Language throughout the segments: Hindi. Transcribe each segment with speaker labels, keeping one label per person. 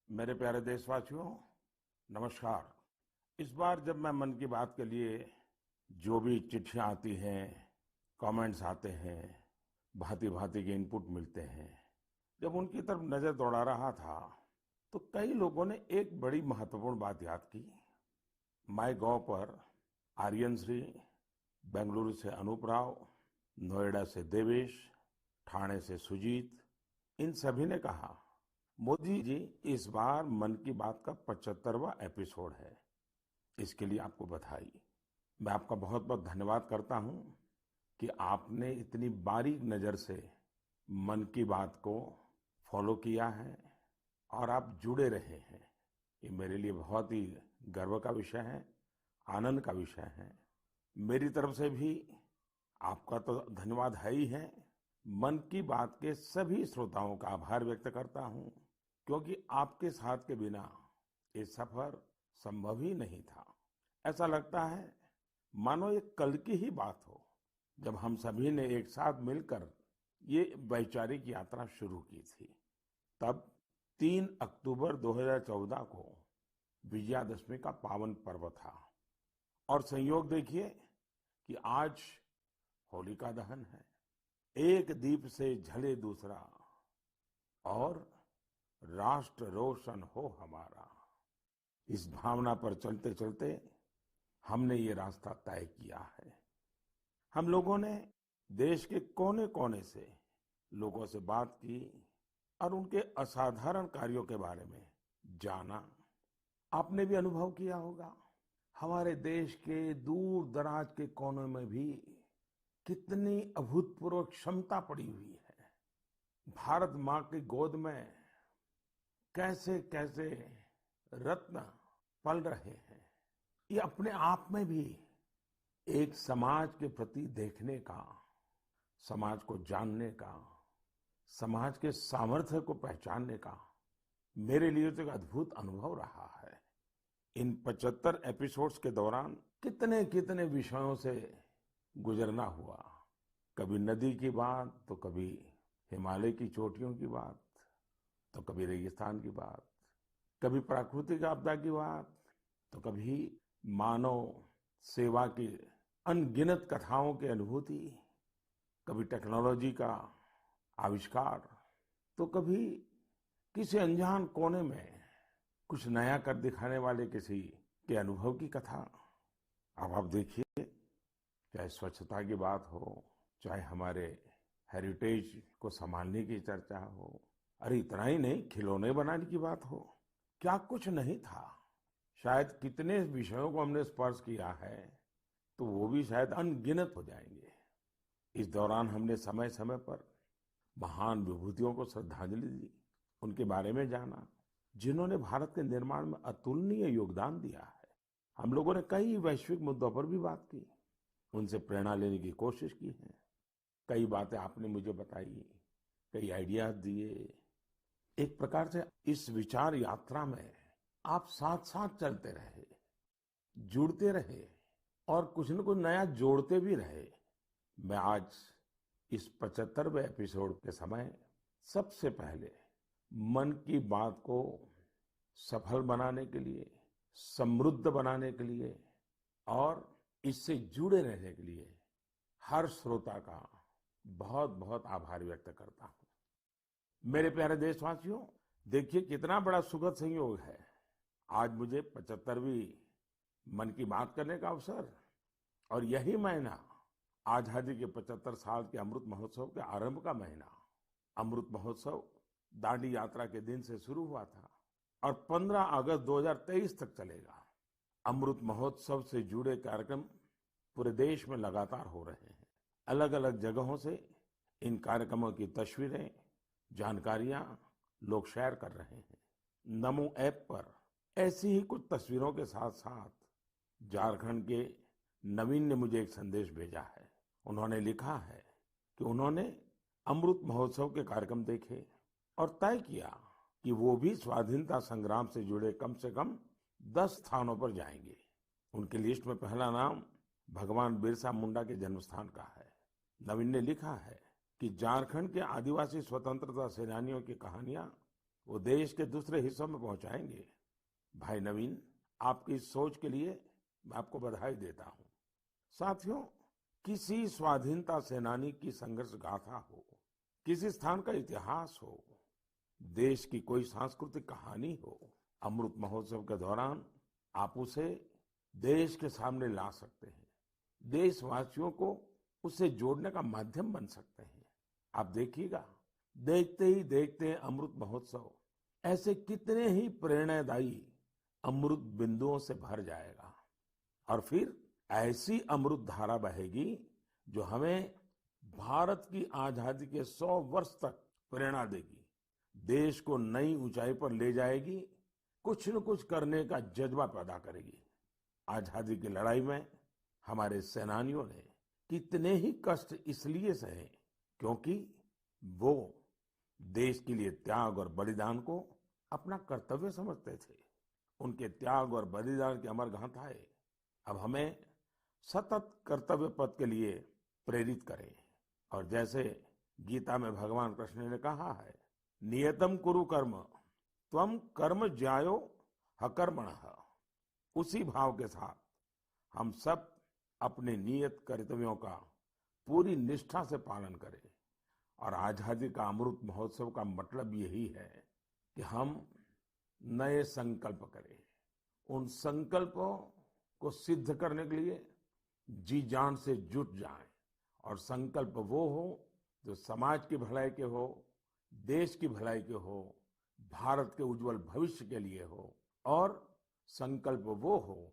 Speaker 1: मेरे प्यारे देशवासियों, नमस्कार। इस बार जब मैं मन की बात के लिए जो भी चिट्ठियां आती हैं, कमेंट्स आते हैं, भांति भांति के इनपुट मिलते हैं, जब उनकी तरफ नजर दौड़ा रहा था तो कई लोगों ने एक बड़ी महत्वपूर्ण बात याद की। माई गॉव पर आर्यन श्री, बेंगलुरु से अनूप राव, नोएडा से देवेश, ठाणे से सुजीत, इन सभी ने कहा, मोदी जी, इस बार मन की बात का 75वां एपिसोड है। इसके लिए आपको बधाई। मैं आपका बहुत बहुत धन्यवाद करता हूं कि आपने इतनी बारीक नजर से मन की बात को फॉलो किया है और आप जुड़े रहे हैं। ये मेरे लिए बहुत ही गर्व का विषय है, आनंद का विषय है। मेरी तरफ से भी आपका तो धन्यवाद है ही है। मन की बात के सभी श्रोताओं का आभार व्यक्त करता हूं, क्योंकि आपके साथ के बिना ये सफर संभव ही नहीं था। ऐसा लगता है मानो ये कल की ही बात हो, जब हम सभी ने एक साथ मिलकर ये वैचारिक यात्रा शुरू की थी। तब 3 अक्टूबर 2014 को विजयादशमी का पावन पर्व था और संयोग देखिए कि आज होलिका दहन है। एक दीप से जले दूसरा और राष्ट्र रोशन हो हमारा। इस भावना पर चलते चलते हमने ये रास्ता तय किया है। हम लोगों ने देश के कोने कोने से लोगों से बात की और उनके असाधारण कार्यों के बारे में जाना। आपने भी अनुभव किया होगा, हमारे देश के दूर दराज के कोनों में भी कितनी अभूतपूर्व क्षमता पड़ी हुई है। भारत माँ की गोद में कैसे कैसे रत्न पल रहे हैं। ये अपने आप में भी एक समाज के प्रति देखने का, समाज को जानने का, समाज के सामर्थ्य को पहचानने का मेरे लिए तो एक अद्भुत अनुभव रहा है। इन 75 एपिसोड्स के दौरान कितने कितने विषयों से गुजरना हुआ। कभी नदी की बात, तो कभी हिमालय की चोटियों की बात, तो कभी रेगिस्तान की बात, कभी प्राकृतिक आपदा की बात, तो कभी मानव सेवा की अनगिनत कथाओं की अनुभूति, कभी टेक्नोलॉजी का आविष्कार, तो कभी किसी अनजान कोने में कुछ नया कर दिखाने वाले किसी के अनुभव की कथा। अब आप देखिए, चाहे स्वच्छता की बात हो, चाहे हमारे हेरिटेज को संभालने की चर्चा हो, अरे इतना ही नहीं, खिलौने बनाने की बात हो, क्या कुछ नहीं था। शायद कितने विषयों को हमने स्पर्श किया है, तो वो भी शायद अनगिनत हो जाएंगे। इस दौरान हमने समय समय पर महान विभूतियों को श्रद्धांजलि दी, उनके बारे में जाना, जिन्होंने भारत के निर्माण में अतुलनीय योगदान दिया है। हम लोगों ने कई वैश्विक मुद्दों पर भी बात की, उनसे प्रेरणा लेने की कोशिश की है। कई बातें आपने मुझे बताई, कई आइडियाज दिए। एक प्रकार से इस विचार यात्रा में आप साथ साथ चलते रहे, जुड़ते रहे और कुछ न कुछ नया जोड़ते भी रहे। मैं आज इस 75वें एपिसोड के समय सबसे पहले मन की बात को सफल बनाने के लिए, समृद्ध बनाने के लिए और इससे जुड़े रहने के लिए हर श्रोता का बहुत बहुत आभार व्यक्त करता हूं। मेरे प्यारे देशवासियों, देखिए कितना बड़ा सुखद संयोग है। आज मुझे 75वीं मन की बात करने का अवसर, और यही महीना आजादी के 75 साल के अमृत महोत्सव के आरंभ का महीना। अमृत महोत्सव दांडी यात्रा के दिन से शुरू हुआ था और 15 अगस्त 2023 तक चलेगा। अमृत महोत्सव से जुड़े कार्यक्रम पूरे देश में लगातार हो रहे हैं। अलग अलग जगहों से इन कार्यक्रमों की तस्वीरें, जानकारियां लोग शेयर कर रहे हैं। नमो ऐप पर ऐसी ही कुछ तस्वीरों के साथ साथ झारखंड के नवीन ने मुझे एक संदेश भेजा है। उन्होंने लिखा है कि उन्होंने अमृत महोत्सव के कार्यक्रम देखे और तय किया कि वो भी स्वाधीनता संग्राम से जुड़े कम से कम 10 स्थानों पर जाएंगे। उनकी लिस्ट में पहला नाम भगवान बिरसा मुंडा के जन्मस्थान का है। नवीन ने लिखा है कि झारखंड के आदिवासी स्वतंत्रता सेनानियों की कहानियां वो देश के दूसरे हिस्सों में पहुंचाएंगे। भाई नवीन, आपकी इस सोच के लिए मैं आपको बधाई देता हूं। साथियों, किसी स्वाधीनता सेनानी की संघर्ष गाथा हो, किसी स्थान का इतिहास हो, देश की कोई सांस्कृतिक कहानी हो, अमृत महोत्सव के दौरान आप उसे देश के सामने ला सकते हैं। देशवासियों को उससे जोड़ने का माध्यम बन सकते हैं। आप देखिएगा, देखते ही देखते अमृत महोत्सव ऐसे कितने ही प्रेरणादायी अमृत बिंदुओं से भर जाएगा और फिर ऐसी अमृत धारा बहेगी जो हमें भारत की आजादी के 100 वर्ष तक प्रेरणा देगी, देश को नई ऊंचाई पर ले जाएगी, कुछ न कुछ करने का जज्बा पैदा करेगी। आजादी की लड़ाई में हमारे सेनानियों ने कितने ही कष्ट इसलिए सहे क्योंकि वो देश के लिए त्याग और बलिदान को अपना कर्तव्य समझते थे। उनके त्याग और बलिदान की अमर गाथाएं अब हमें सतत कर्तव्य पथ के लिए प्रेरित करें। और जैसे गीता में भगवान कृष्ण ने कहा है, नियतम कुरु कर्म त्वम कर्म ज्यायो हकर्मणः, उसी भाव के साथ हम सब अपने नियत कर्तव्यों का पूरी निष्ठा से पालन करें। और आजादी का अमृत महोत्सव का मतलब यही है कि हम नए संकल्प करें, उन संकल्पों को सिद्ध करने के लिए जी जान से जुट जाएं। और संकल्प वो हो जो समाज की भलाई के हो, देश की भलाई के हो, भारत के उज्जवल भविष्य के लिए हो। और संकल्प वो हो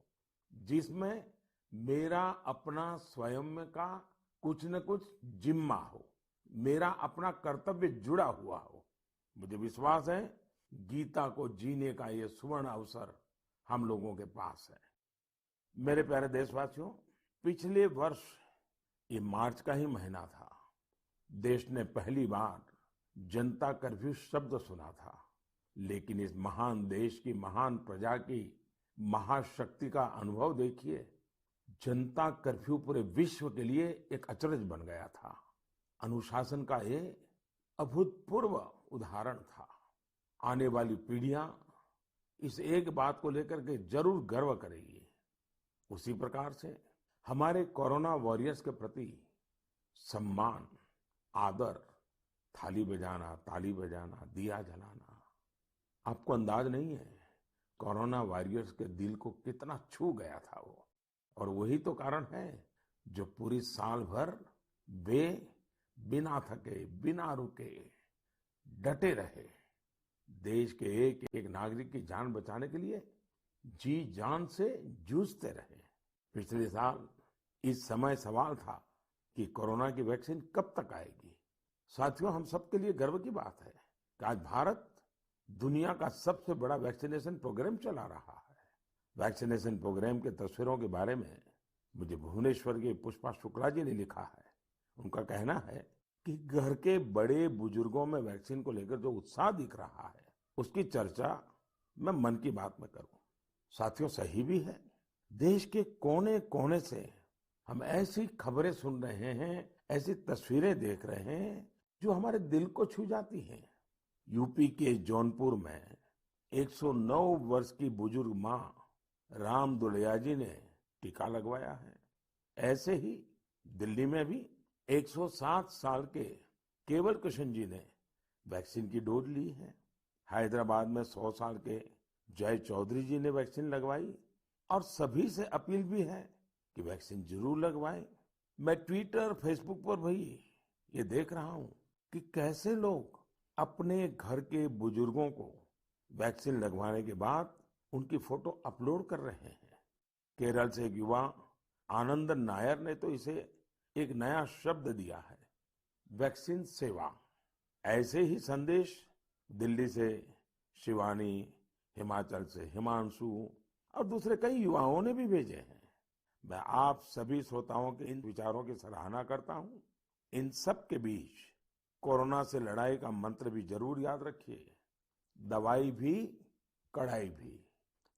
Speaker 1: जिसमें मेरा अपना स्वयं का कुछ न कुछ जिम्मा हो, मेरा अपना कर्तव्य जुड़ा हुआ हो। मुझे विश्वास है गीता को जीने का ये सुवर्ण अवसर हम लोगों के पास है। मेरे प्यारे देशवासियों, पिछले वर्ष ये मार्च का ही महीना था। देश ने पहली बार जनता कर्फ्यू शब्द सुना था। लेकिन इस महान देश की महान प्रजा की महाशक्ति का अनुभव देखिए। जनता कर्फ्यू पूरे विश्व के लिए एक अचरज बन गया था। अनुशासन का ये अभूतपूर्व उदाहरण था। आने वाली पीढ़ियां इस एक बात को लेकर के जरूर गर्व करेगी। उसी प्रकार से हमारे कोरोना वॉरियर्स के प्रति सम्मान, आदर, थाली बजाना, ताली बजाना, दिया जलाना, आपको अंदाज नहीं है कोरोना वॉरियर्स के दिल को कितना छू गया था वो। और वही तो कारण है जो पूरी साल भर वे बिना थके, बिना रुके डटे रहे, देश के एक एक नागरिक की जान बचाने के लिए जी जान से जूझते रहे। पिछले साल इस समय सवाल था कि कोरोना की वैक्सीन कब तक आएगी। साथियों, हम सबके लिए गर्व की बात है कि आज भारत दुनिया का सबसे बड़ा वैक्सीनेशन प्रोग्राम चला रहा है। वैक्सीनेशन प्रोग्राम के तस्वीरों के बारे में मुझे भुवनेश्वर के पुष्पा शुक्ला जी ने लिखा है। उनका कहना है कि घर के बड़े बुजुर्गों में वैक्सीन को लेकर जो उत्साह दिख रहा है उसकी चर्चा मैं मन की बात में करूं। साथियों, सही भी है। देश के कोने कोने से हम ऐसी खबरें सुन रहे हैं, ऐसी तस्वीरें देख रहे हैं जो हमारे दिल को छू जाती हैं। यूपी के जौनपुर में 109 वर्ष की बुजुर्ग मां राम दुलैया जी ने टीका लगवाया है। ऐसे ही दिल्ली में भी 107 साल के केवल कृष्ण जी ने वैक्सीन की डोज ली है। हैदराबाद में 100 साल के जय चौधरी जी ने वैक्सीन लगवाई। और सभी से अपील भी है कि वैक्सीन जरूर लगवाएं। मैं ट्विटर, फेसबुक पर भी ये देख रहा हूं कि कैसे लोग अपने घर के बुजुर्गों को वैक्सीन लगवाने के बाद उनकी फोटो अपलोड कर रहे हैं। केरल से एक युवा आनंदन नायर ने तो इसे एक नया शब्द दिया है, वैक्सीन सेवा। ऐसे ही संदेश दिल्ली से शिवानी, हिमाचल से हिमांशु और दूसरे कई युवाओं ने भी भेजे हैं। मैं आप सभी श्रोताओं के इन विचारों की सराहना करता हूं। इन सब के बीच कोरोना से लड़ाई का मंत्र भी जरूर याद रखिए, दवाई भी कड़ाई भी।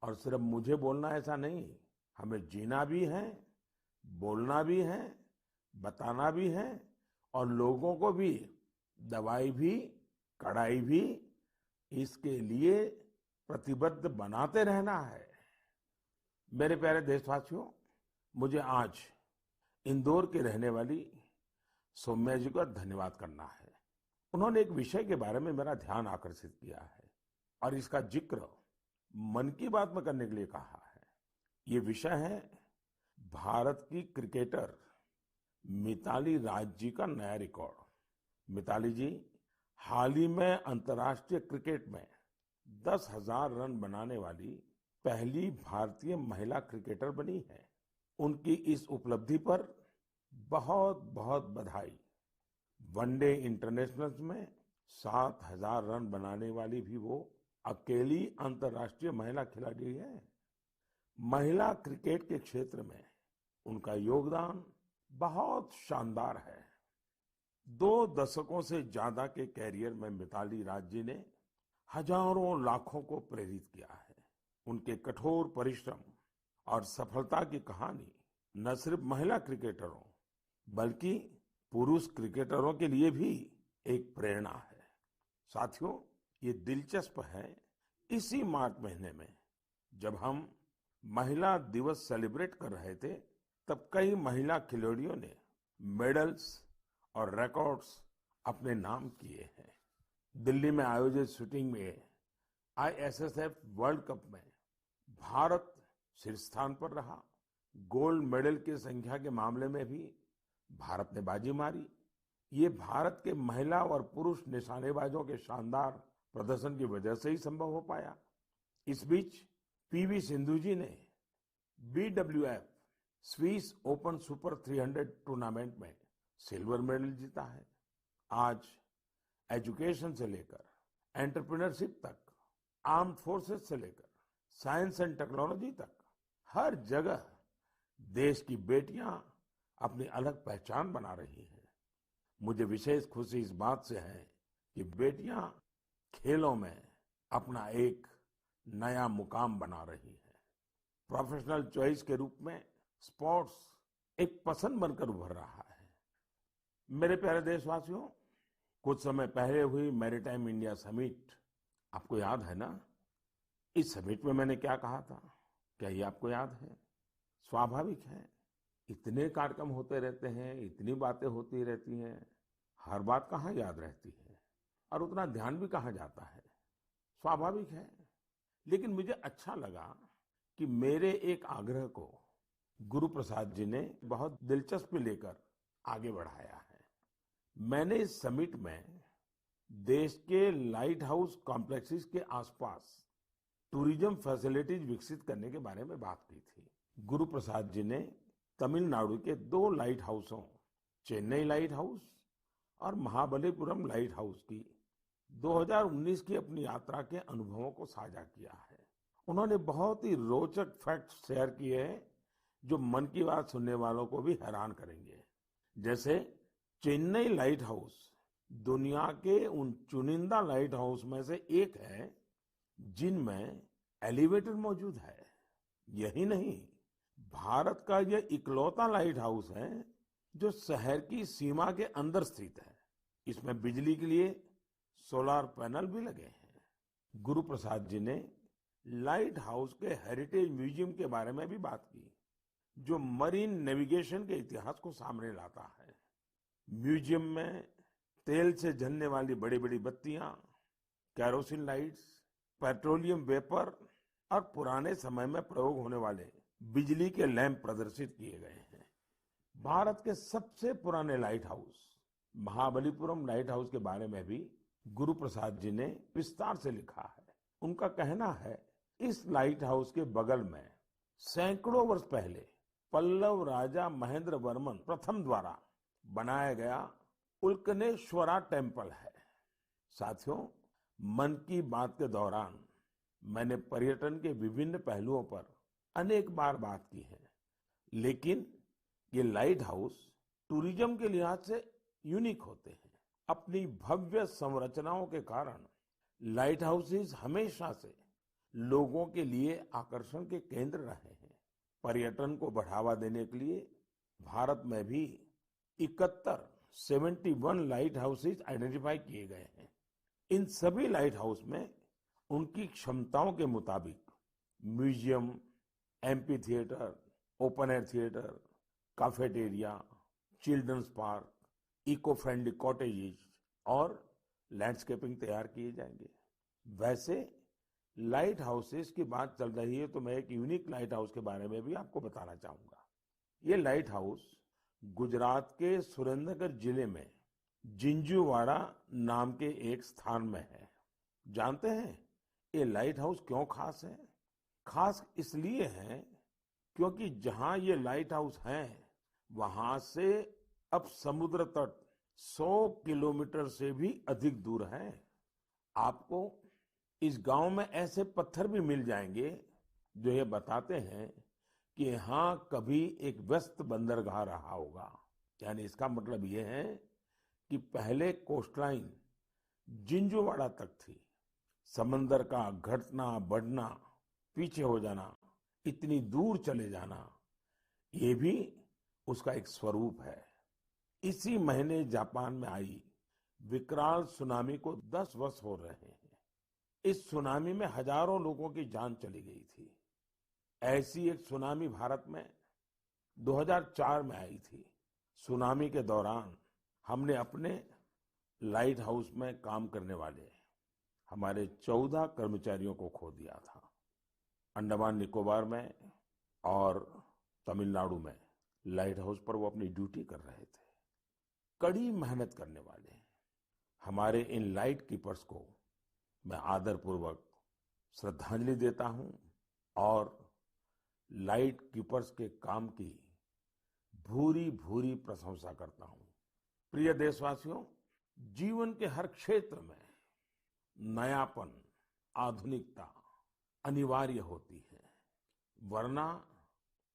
Speaker 1: और सिर्फ मुझे बोलना ऐसा नहीं, हमें जीना भी है, बोलना भी है, बताना भी है और लोगों को भी दवाई भी कड़ाई भी इसके लिए प्रतिबद्ध बनाते रहना है। मेरे प्यारे देशवासियों, मुझे आज इंदौर की रहने वाली सौम्या जी का धन्यवाद करना है। उन्होंने एक विषय के बारे में मेरा ध्यान आकर्षित किया है और इसका जिक्र मन की बात में करने के लिए कहा है। ये विषय है भारत की क्रिकेटर मिताली राज जी का नया रिकॉर्ड। मिताली जी हाल ही में अंतर्राष्ट्रीय क्रिकेट में 10,000 रन बनाने वाली पहली भारतीय महिला क्रिकेटर बनी है। उनकी इस उपलब्धि पर बहुत बहुत बधाई। वनडे इंटरनेशनल्स में 7,000 रन बनाने वाली भी वो अकेली अंतर्राष्ट्रीय महिला खिलाड़ी है। महिला क्रिकेट के क्षेत्र में उनका योगदान बहुत शानदार है। 2 दशकों से ज्यादा के कैरियर में मिताली राज जी ने हजारों लाखों को प्रेरित किया है। उनके कठोर परिश्रम और सफलता की कहानी न सिर्फ महिला क्रिकेटरों बल्कि पुरुष क्रिकेटरों के लिए भी एक प्रेरणा है। साथियों, ये दिलचस्प है, इसी मार्च महीने में जब हम महिला दिवस सेलिब्रेट कर रहे थे, तब कई महिला खिलाड़ियों ने मेडल्स और रिकॉर्ड्स अपने नाम किए हैं। दिल्ली में आयोजित शूटिंग में आईएसएसएफ वर्ल्ड कप में भारत शीर्ष स्थान पर रहा। गोल्ड मेडल की संख्या के मामले में भी भारत ने बाजी मारी। ये भारत के महिला और पुरुष निशानेबाजों के शानदार प्रदर्शन की वजह से ही संभव हो पाया। इस बीच पीवी सिंधु जी ने BWF Swiss open super 300 tournament में सिल्वर मेडल जीता है। आज एजुकेशन से लेकर एंटरप्रेन्योरशिप तक, आर्म्ड फोर्सेस से लेकर साइंस एंड टेक्नोलॉजी तक, हर जगह देश की बेटियां अपनी अलग पहचान बना रही हैं। मुझे विशेष खुशी इस बात से है कि बेटियां खेलों में अपना एक नया मुकाम बना रही हैं। प्रोफेशनल चॉइस के रूप में स्पोर्ट्स एक पसंद बनकर उभर रहा है। मेरे प्यारे देशवासियों, कुछ समय पहले हुई मैरीटाइम इंडिया समिट आपको याद है ना? इस समिट में मैंने क्या कहा था, क्या ये आपको याद है? स्वाभाविक है, इतने कार्यक्रम होते रहते हैं, इतनी बातें होती रहती हैं, हर बात कहाँ याद रहती है और उतना ध्यान भी कहाँ जाता है। स्वाभाविक है, लेकिन मुझे अच्छा लगा कि मेरे एक आग्रह को गुरु प्रसाद जी ने बहुत दिलचस्पी लेकर आगे बढ़ाया है। मैंने इस समिट में देश के लाइट हाउस कॉम्प्लेक्सेस के आसपास टूरिज्म फैसिलिटीज विकसित करने के बारे में बात की थी। गुरु प्रसाद जी ने तमिलनाडु के 2 लाइट हाउसों, चेन्नई लाइट हाउस और महाबलीपुरम लाइट हाउस की 2019 की अपनी यात्रा के अनुभवों को साझा किया है। उन्होंने बहुत ही रोचक फैक्ट्स शेयर किए हैं जो मन की बात सुनने वालों को भी हैरान करेंगे। जैसे चेन्नई लाइट हाउस दुनिया के उन चुनिंदा लाइट हाउस में से एक है जिनमें एलिवेटर मौजूद है। यही नहीं, भारत का यह इकलौता लाइट हाउस है जो शहर की सीमा के अंदर स्थित है। इसमें बिजली के लिए सोलर पैनल भी लगे हैं। गुरु प्रसाद जी ने लाइट हाउस के हेरिटेज म्यूजियम के बारे में भी बात की, जो मरीन नेविगेशन के इतिहास को सामने लाता है। म्यूजियम में तेल से जलने वाली बड़ी बड़ी बत्तियां, कैरोसिन लाइट्स, पेट्रोलियम वेपर और पुराने समय में प्रयोग होने वाले बिजली के लैंप प्रदर्शित किए गए हैं। भारत के सबसे पुराने light house Mahabalipuram light house के बारे में भी गुरु प्रसाद जी ने विस्तार से लिखा है। उनका कहना है, इस लाइट हाउस के बगल में सैकड़ों वर्ष पहले पल्लव राजा महेंद्र वर्मन प्रथम द्वारा बनाया गया उल्कनेश्वरा टेम्पल है। साथियों, मन की बात के दौरान मैंने पर्यटन के विभिन्न पहलुओं पर अनेक बार बात की है, लेकिन ये लाइट हाउस टूरिज्म के लिहाज से यूनिक होते हैं। अपनी भव्य संरचनाओं के कारण लाइट हाउसेस हमेशा से लोगों के लिए आकर्षण के केंद्र रहे हैं। पर्यटन को बढ़ावा देने के लिए भारत में भी 71 लाइट हाउसेस आइडेंटिफाई किए गए हैं। इन सभी लाइट हाउस में उनकी क्षमताओं के मुताबिक museum, amphitheatre, open air theatre, cafeteria, children's park, eco friendly cottages और लैंडस्केपिंग तैयार किए जाएंगे। वैसे लाइट हाउसेस की बात चल रही है तो मैं एक यूनिक लाइट हाउस के बारे में भी आपको बताना चाहूंगा। ये लाइट हाउस गुजरात के सुरेंद्रनगर जिले में जिंजूवाड़ा नाम के एक स्थान में है। जानते हैं ये लाइट हाउस क्यों खास है? खास इसलिए है क्योंकि जहां ये लाइट हाउस हैं वहां से अब समुद्र तट 100 किलोमीटर से भी अधिक दूर है। आपको इस गांव में ऐसे पत्थर भी मिल जाएंगे जो ये बताते हैं कि यहाँ कभी एक व्यस्त बंदरगाह रहा होगा। यानी इसका मतलब ये है कि पहले कोस्टलाइन जिंजूवाड़ा तक थी। समंदर का घटना बढ़ना, पीछे हो जाना, इतनी दूर चले जाना, ये भी उसका एक स्वरूप है। इसी महीने जापान में आई विकराल सुनामी को 10 वर्ष हो रहे हैं। इस सुनामी में हजारों लोगों की जान चली गई थी। ऐसी एक सुनामी भारत में 2004 में आई थी। सुनामी के दौरान हमने अपने लाइट हाउस में काम करने वाले हमारे 14 कर्मचारियों को खो दिया था। अंडमान निकोबार में और तमिलनाडु में लाइट हाउस पर वो अपनी ड्यूटी कर रहे थे। कड़ी मेहनत करने वाले हमारे इन लाइट कीपर्स को मैं आदरपूर्वक श्रद्धांजलि देता हूं और लाइट कीपर्स के काम की भूरी भूरी प्रशंसा करता हूं। प्रिय देशवासियों, जीवन के हर क्षेत्र में नयापन, आधुनिकता अनिवार्य होती है, वरना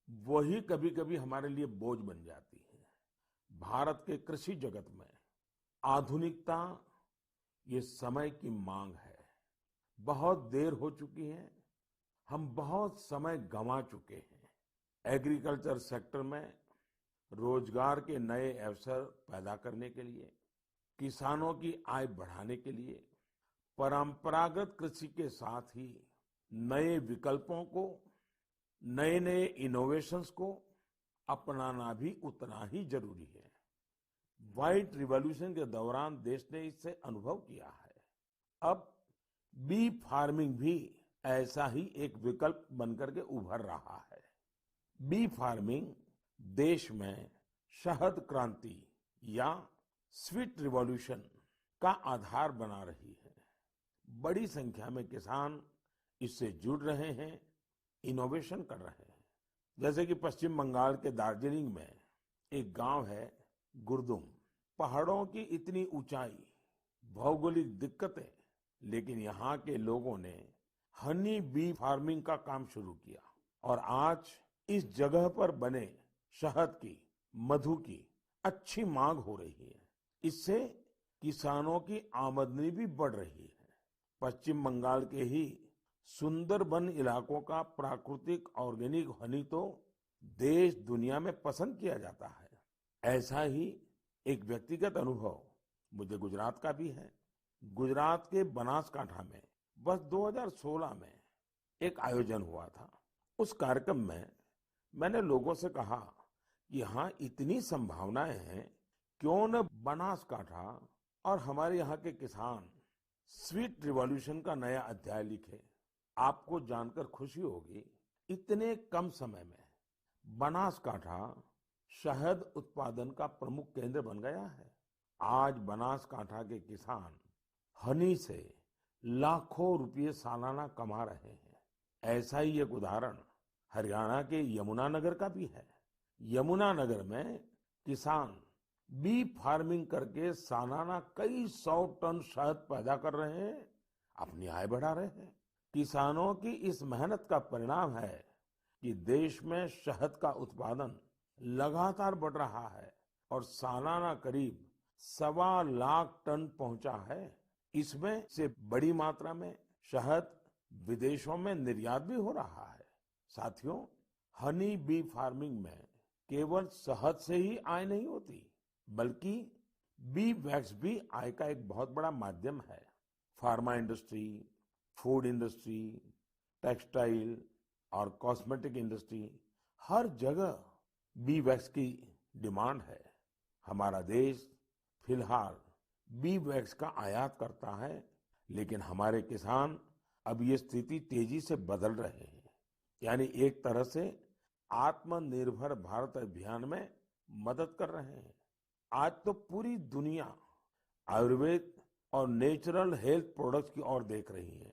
Speaker 1: वही कभी कभी हमारे लिए बोझ बन जाती है। भारत के कृषि जगत में आधुनिकता ये समय की मांग है। बहुत देर हो चुकी है, हम बहुत समय गंवा चुके हैं। एग्रीकल्चर सेक्टर में रोजगार के नए अवसर पैदा करने के लिए, किसानों की आय बढ़ाने के लिए परंपरागत कृषि के साथ ही नए विकल्पों को, नए नए इनोवेशंस को अपनाना भी उतना ही जरूरी है। व्हाइट रिवॉल्यूशन के दौरान देश ने इससे अनुभव किया है। अब बी फार्मिंग भी ऐसा ही एक विकल्प बनकर के उभर रहा है। बी फार्मिंग देश में शहद क्रांति या स्वीट रिवॉल्यूशन का आधार बना रही है। बड़ी संख्या में किसान इससे जुड़ रहे हैं, इनोवेशन कर रहे हैं। जैसे कि पश्चिम बंगाल के दार्जिलिंग में एक गांव है गुरदुम। पहाड़ों की इतनी ऊंचाई, भौगोलिक दिक्कतें, लेकिन यहाँ के लोगों ने हनी बी फार्मिंग का काम शुरू किया और आज इस जगह पर बने शहद की, मधु की अच्छी मांग हो रही है। इससे किसानों की आमदनी भी बढ़ रही है। पश्चिम बंगाल के ही सुंदरबन इलाकों का प्राकृतिक ऑर्गेनिक हनी तो देश दुनिया में पसंद किया जाता है। ऐसा ही एक व्यक्तिगत अनुभव मुझे गुजरात का भी है। गुजरात के बनासकांठा में बस 2016 में एक आयोजन हुआ था। उस कार्यक्रम में मैंने लोगों से कहा कि यहाँ इतनी संभावनाएं हैं, क्यों न बनासकांठा और हमारे यहाँ के किसान स्वीट रिवॉल्यूशन का नया अध्याय लिखे। आपको जानकर खुशी होगी, इतने कम समय में बनासकांठा शहद उत्पादन का प्रमुख केंद्र बन गया है। आज बनासकांठा के किसान हनी से लाखों रुपए सालाना कमा रहे हैं। ऐसा ही एक उदाहरण हरियाणा के यमुनानगर का भी है। यमुनानगर में किसान बी फार्मिंग करके सालाना कई 100 टन शहद पैदा कर रहे हैं, अपनी आय बढ़ा रहे हैं। किसानों की इस मेहनत का परिणाम है कि देश में शहद का उत्पादन लगातार बढ़ रहा है और सालाना करीब 1.25 लाख टन पहुंचा है। इसमें से बड़ी मात्रा में शहद विदेशों में निर्यात भी हो रहा है। साथियों, हनी बी फार्मिंग में केवल शहद से ही आय नहीं होती, बल्कि बी वैक्स भी आय का एक बहुत बड़ा माध्यम है। Pharma industry, food industry, textile और कॉस्मेटिक इंडस्ट्री, हर जगह बी वैक्स की डिमांड है। हमारा देश फिलहाल बी वैक्स का आयात करता है, लेकिन हमारे किसान अब ये स्थिति तेजी से बदल रहे हैं। यानी एक तरह से आत्मनिर्भर भारत अभियान में मदद कर रहे हैं। आज तो पूरी दुनिया आयुर्वेद और नेचुरल हेल्थ प्रोडक्ट्स की ओर देख रही है।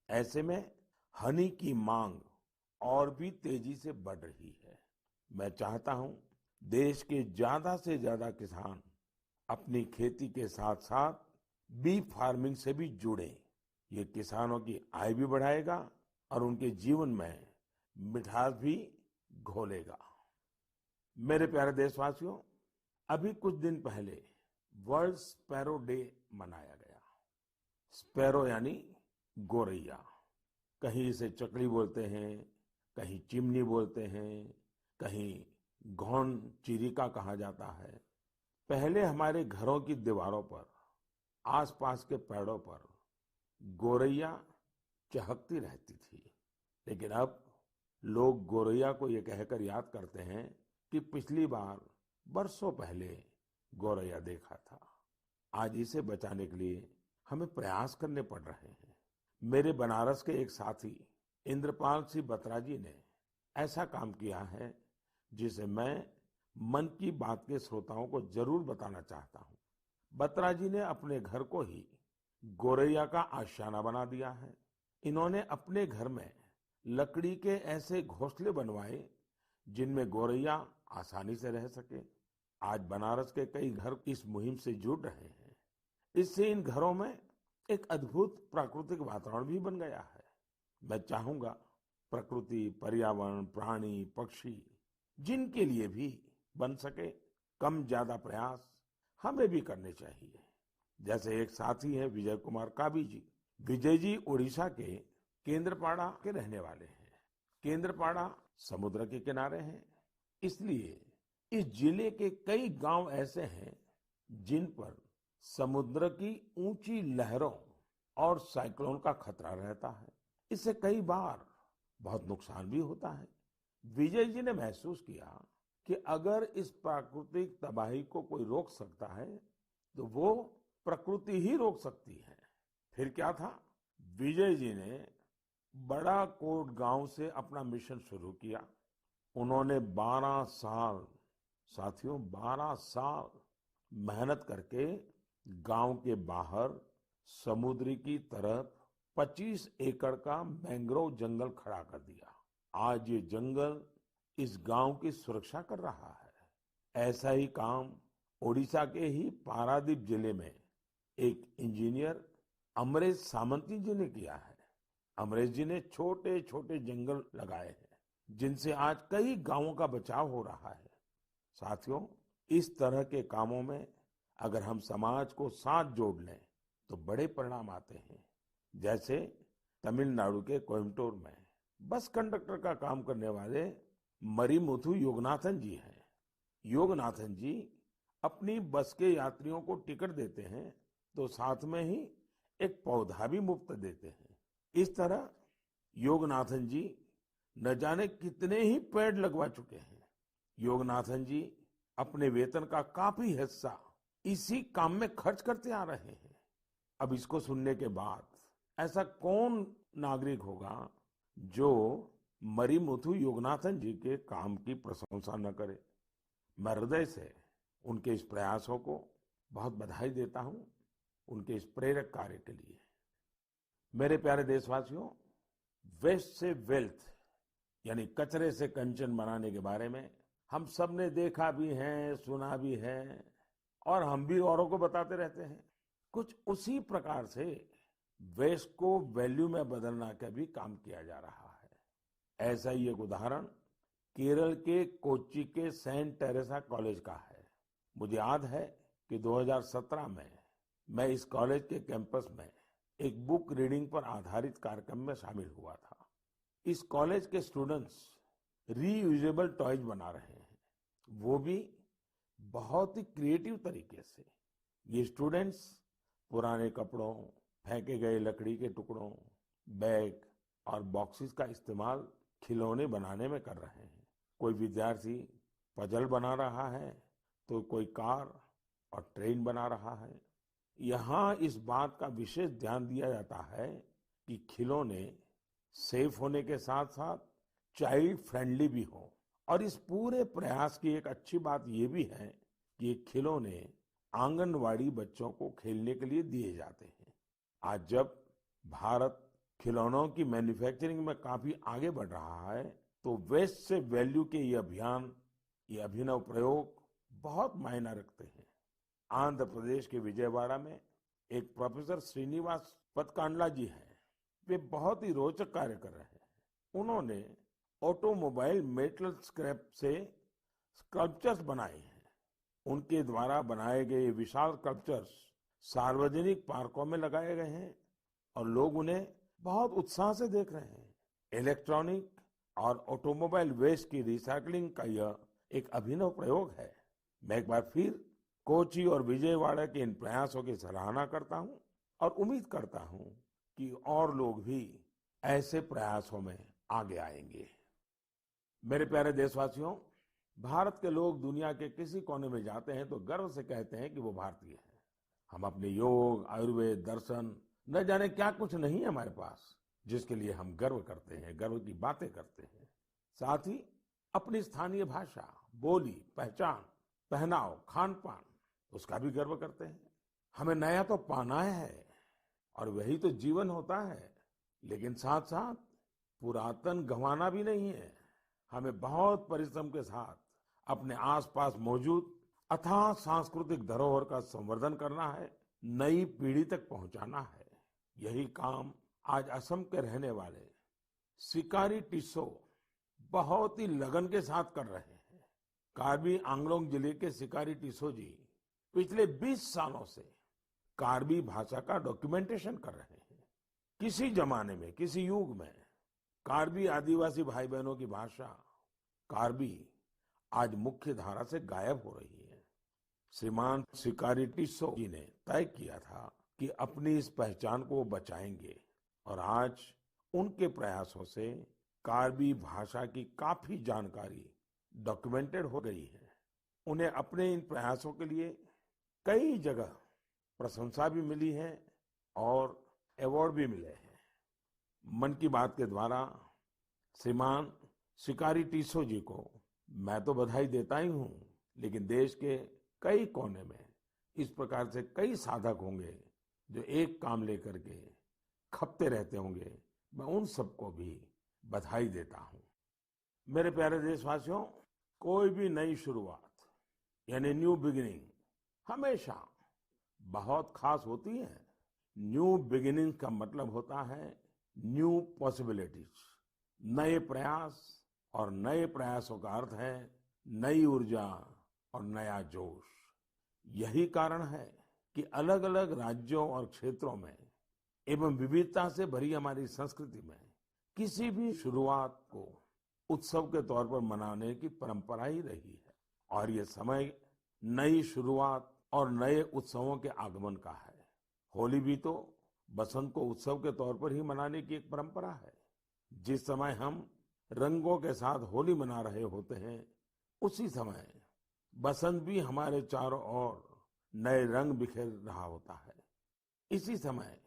Speaker 1: ऐसे में हनी की मांग और भी तेजी से बढ़ रही है। मैं चाहता हूं देश के ज्यादा से ज्यादा किसान अपनी खेती के साथ साथ बी फार्मिंग से भी जुड़े। ये किसानों की आय भी बढ़ाएगा और उनके जीवन में मिठास भी घोलेगा। मेरे प्यारे देशवासियों, अभी कुछ दिन पहले वर्ल्ड स्पैरो डे मनाया गया। स्पैरो यानी गोरैया। कहीं इसे चकली बोलते हैं, कहीं चिमनी बोलते हैं, कहीं घौन चिरिका कहा जाता है। पहले हमारे घरों की दीवारों पर, आसपास के पेड़ों पर गोरैया चहकती रहती थी। लेकिन अब लोग गोरैया को ये कहकर याद करते हैं कि पिछली बार बरसों पहले गोरैया देखा था। आज इसे बचाने के लिए हमें प्रयास करने पड़ रहे हैं। मेरे बनारस के एक साथी इंद्रपाल सिंह बत्रा जी ने ऐसा काम किया है जिसे मैं मन की बात के श्रोताओं को जरूर बताना चाहता हूं। बत्रा जी ने अपने घर को ही गोरैया का आशियाना बना दिया है। इन्होंने अपने घर में लकड़ी के ऐसे घोंसले बनवाए जिनमें गोरैया आसानी से रह सके। आज बनारस के कई घर इस मुहिम से जुड़ रहे हैं। इससे इन घरों में एक अद्भुत प्राकृतिक वातावरण भी बन गया है। मैं चाहूंगा प्रकृति, पर्यावरण, प्राणी, पक्षी जिनके लिए भी बन सके, कम ज्यादा प्रयास हमें भी करने चाहिए। जैसे एक साथी है विजय कुमार काबी जी। विजय जी उड़ीसा के केंद्रपाड़ा के रहने वाले हैं। केंद्रपाड़ा समुद्र के किनारे है, इसलिए इस जिले के कई गांव ऐसे हैं जिन पर समुद्र की ऊंची लहरों और साइक्लोन का खतरा रहता है। इससे कई बार बहुत नुकसान भी होता है। विजय जी ने महसूस किया कि अगर इस प्राकृतिक तबाही को कोई रोक सकता है तो वो प्रकृति ही रोक सकती है। फिर क्या था, विजय जी ने बड़ा कोट गांव से अपना मिशन शुरू किया। उन्होंने 12 साल, साथियों 12 साल मेहनत करके गांव के बाहर समुद्र की तरफ 25 एकड़ का मैंग्रोव जंगल खड़ा कर दिया। आज ये जंगल इस गांव की सुरक्षा कर रहा है। ऐसा ही काम ओडिशा के ही पारादीप जिले में एक इंजीनियर अमरेश सामंती जी ने किया है। अमरेश जी ने छोटे छोटे जंगल लगाए हैं जिनसे आज कई गांवों का बचाव हो रहा है। साथियों, इस तरह के कामों में अगर हम समाज को साथ जोड़ लें तो बड़े परिणाम आते हैं। जैसे तमिलनाडु के कोयम्बटूर में बस कंडक्टर का काम करने वाले मरिमुथु योगनाथन जी हैं। योगनाथन जी अपनी बस के यात्रियों को टिकट देते हैं तो साथ में ही एक पौधा भी मुफ्त देते हैं। इस तरह योगनाथन जी न जाने कितने ही पेड़ लगवा चुके हैं। योगनाथन जी अपने वेतन का काफी हिस्सा इसी काम में खर्च करते आ रहे हैं। अब इसको सुनने के बाद ऐसा कौन नागरिक होगा जो मरिमुथु योगनाथन जी के काम की प्रशंसा न करे। मैं हृदय से उनके इस प्रयासों को बहुत बधाई देता हूं, उनके इस प्रेरक कार्य के लिए। मेरे प्यारे देशवासियों, वेस्ट से वेल्थ यानी कचरे से कंचन बनाने के बारे में हम सब ने देखा भी है, सुना भी है और हम भी औरों को बताते रहते हैं। कुछ उसी प्रकार से वेस्ट को वैल्यू में बदलना का भी काम किया जा रहा है। ऐसा ही एक उदाहरण केरल के कोच्चि के सेंट टेरेसा कॉलेज का है। मुझे याद है कि 2017 में मैं इस कॉलेज के कैंपस में एक बुक रीडिंग पर आधारित कार्यक्रम में शामिल हुआ था। इस कॉलेज के स्टूडेंट्स रीयूजेबल टॉयज बना रहे हैं, वो भी बहुत ही क्रिएटिव तरीके से। ये स्टूडेंट्स पुराने कपड़ों, फेंके गए लकड़ी के टुकड़ों, बैग और बॉक्सेस का इस्तेमाल खिलौने बनाने में कर रहे हैं। कोई विद्यार्थी पजल बना रहा है, तो कोई कार और ट्रेन बना रहा है। यहाँ इस बात का विशेष ध्यान दिया जाता है कि खिलौने सेफ होने के साथ साथ चाइल्ड फ्रेंडली भी हो। और इस पूरे प्रयास की एक अच्छी बात ये भी है कि ये खिलौने आंगनवाड़ी बच्चों को खेलने के लिए दिए जाते हैं। आज जब भारत खिलौनों की मैन्युफैक्चरिंग में काफी आगे बढ़ रहा है, तो वेस्ट से वैल्यू के ये अभियान, ये अभिनव प्रयोग बहुत मायना रखते हैं। आंध्र प्रदेश के विजयवाड़ा में एक प्रोफेसर श्रीनिवास पदकांडला जी हैं। वे बहुत ही रोचक कार्य कर रहे हैं। उन्होंने ऑटोमोबाइल मेटल स्क्रैप से स्कल्पचर्स बनाए हैं। उनके द्वारा बनाए गए विशाल स्कल्पचर्स सार्वजनिक पार्कों में लगाए गए हैं और लोग उन्हें बहुत उत्साह से देख रहे हैं। इलेक्ट्रॉनिक और ऑटोमोबाइल वेस्ट की रिसाइकलिंग का यह एक अभिनव प्रयोग है। मैं एक बार फिर कोच्चि और विजयवाड़ा के इन प्रयासों की सराहना करता हूं और उम्मीद करता हूं कि और लोग भी ऐसे प्रयासों में आगे आएंगे। मेरे प्यारे देशवासियों, भारत के लोग दुनिया के किसी कोने में जाते हैं तो गर्व से कहते हैं कि वो भारतीय हैं। हम अपने योग, आयुर्वेद, दर्शन, न जाने क्या कुछ नहीं है हमारे पास, जिसके लिए हम गर्व करते हैं, गर्व की बातें करते हैं। साथ ही अपनी स्थानीय भाषा, बोली, पहचान, पहनाव, खान पान, उसका भी गर्व करते हैं। हमें नया तो पाना है और वही तो जीवन होता है, लेकिन साथ साथ पुरातन गंवाना भी नहीं है। हमें बहुत परिश्रम के साथ अपने आसपास मौजूद अथाह सांस्कृतिक धरोहर का संवर्धन करना है, नई पीढ़ी तक पहुंचाना है। यही काम आज असम के रहने वाले सिकारी टिस्सौ बहुत ही लगन के साथ कर रहे हैं। कार्बी आंगलोंग जिले के सिकारी टिस्सौ जी पिछले 20 सालों से कार्बी भाषा का डॉक्यूमेंटेशन कर रहे हैं। किसी जमाने में, किसी युग में कार्बी आदिवासी भाई बहनों की भाषा कार्बी आज मुख्य धारा से गायब हो रही है। श्रीमान सिकारी टिस्सौ जी ने तय किया था कि अपनी इस पहचान को वो बचाएंगे और आज उनके प्रयासों से कार्बी भाषा की काफी जानकारी डॉक्यूमेंटेड हो गई है। उन्हें अपने इन प्रयासों के लिए कई जगह प्रशंसा भी मिली है और अवार्ड भी मिले हैं। मन की बात के द्वारा श्रीमान सिकारी टिस्सौ जी को मैं तो बधाई देता ही हूं, लेकिन देश के कई कोने में इस प्रकार से कई साधक होंगे जो एक काम लेकर के खपते रहते होंगे। मैं उन सबको भी बधाई देता हूं। मेरे प्यारे देशवासियों, कोई भी नई शुरुआत यानी न्यू बिगिनिंग हमेशा बहुत खास होती है। न्यू बिगिनिंग का मतलब होता है न्यू पॉसिबिलिटीज, नए प्रयास, और नए प्रयासों का अर्थ है नई ऊर्जा और नया जोश। यही कारण है कि अलग अलग राज्यों और क्षेत्रों में एवं विविधता से भरी हमारी संस्कृति में किसी भी शुरुआत को उत्सव के तौर पर मनाने की परंपरा ही रही है। और ये समय नई शुरुआत और नए उत्सवों के आगमन का है। होली भी तो बसंत को उत्सव के तौर पर ही मनाने की एक परंपरा है। जिस समय हम रंगों के साथ होली मना रहे होते हैं, उसी समय बसंत भी हमारे चारों ओर नए रंग बिखेर रहा होता है। इसी समय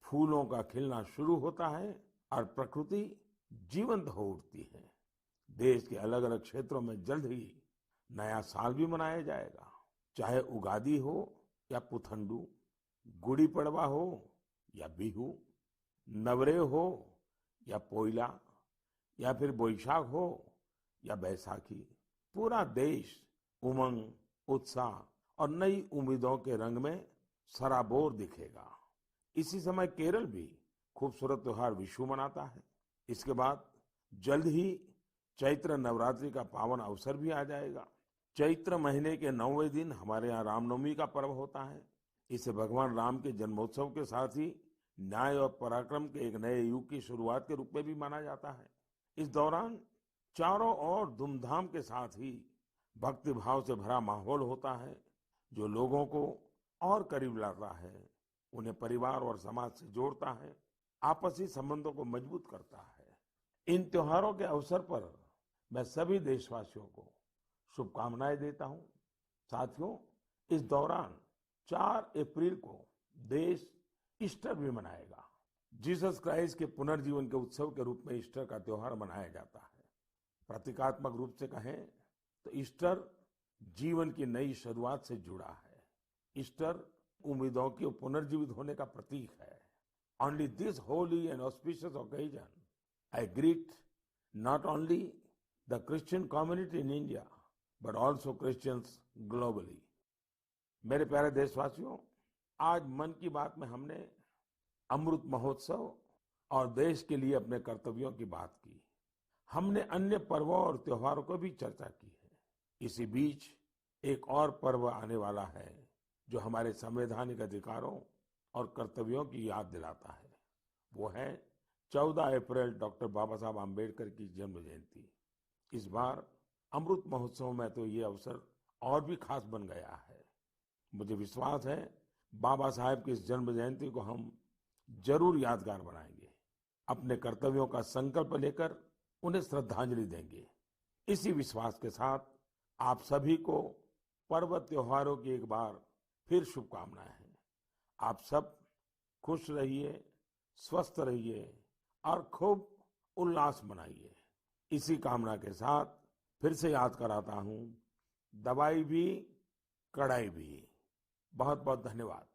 Speaker 1: फूलों का खिलना शुरू होता है और प्रकृति जीवंत हो उठती है। देश के अलग अलग क्षेत्रों में जल्द ही नया साल भी मनाया जाएगा, चाहे उगादी हो या पुथंडू, गुड़ी पड़वा हो या बिहू, नवरे हो या पोइला, या फिर बोईशाख हो या बैसाखी। पूरा देश उमंग, उत्साह और नई उम्मीदों के रंग में सराबोर दिखेगा। इसी समय केरल भी खूबसूरत त्योहार विशु मनाता है। इसके बाद जल्द ही चैत्र नवरात्रि का पावन अवसर भी आ जाएगा। चैत्र महीने के 9वें दिन हमारे यहाँ रामनवमी का पर्व होता है। इसे भगवान राम के जन्मोत्सव के साथ ही न्याय और पराक्रम के एक नए युग की शुरुआत के रूप में भी माना जाता है। इस दौरान चारों ओर धूमधाम के साथ ही भक्ति भाव से भरा माहौल होता है, जो लोगों को और करीब लाता है, उन्हें परिवार और समाज से जोड़ता है, आपसी संबंधों को मजबूत करता है। इन त्योहारों के अवसर पर मैं सभी देशवासियों को शुभकामनाएं देता हूं। साथियों, इस दौरान 4 अप्रैल को देश ईस्टर भी मनाएगा। जीसस क्राइस्ट के पुनर्जीवन के उत्सव के रूप में ईस्टर का त्योहार मनाया जाता है। प्रतीकात्मक रूप से कहें तो ईस्टर जीवन की नई शुरुआत से जुड़ा है। ईस्टर उम्मीदों के पुनर्जीवित होने का प्रतीक है। On this Holi and auspicious occasion I greet not only the Christian community in India but also Christians globally. मेरे प्यारे देशवासियों, आज मन की बात में हमने अमृत महोत्सव और देश के लिए अपने कर्तव्यों की बात की। हमने अन्य पर्वों और त्योहारों को भी चर्चा की है। इसी बीच एक और पर्व आने वाला है जो हमारे संवैधानिक अधिकारों और कर्तव्यों की याद दिलाता है। वो है 14 अप्रैल डॉक्टर बाबा साहब आम्बेडकर की जन्म जयंती। इस बार अमृत महोत्सव में तो ये अवसर और भी खास बन गया है। मुझे विश्वास है बाबा साहब की इस जन्म जयंती को हम जरूर यादगार बनाएंगे, अपने कर्तव्यों का संकल्प लेकर उन्हें श्रद्धांजलि देंगे। इसी विश्वास के साथ आप सभी को पर्व त्योहारों की एक बार फिर शुभकामनाएं हैं। आप सब खुश रहिए, स्वस्थ रहिए और खूब उल्लास मनाइए। इसी कामना के साथ फिर से याद कराता हूं, दवाई भी कड़ाई भी। बहुत बहुत धन्यवाद।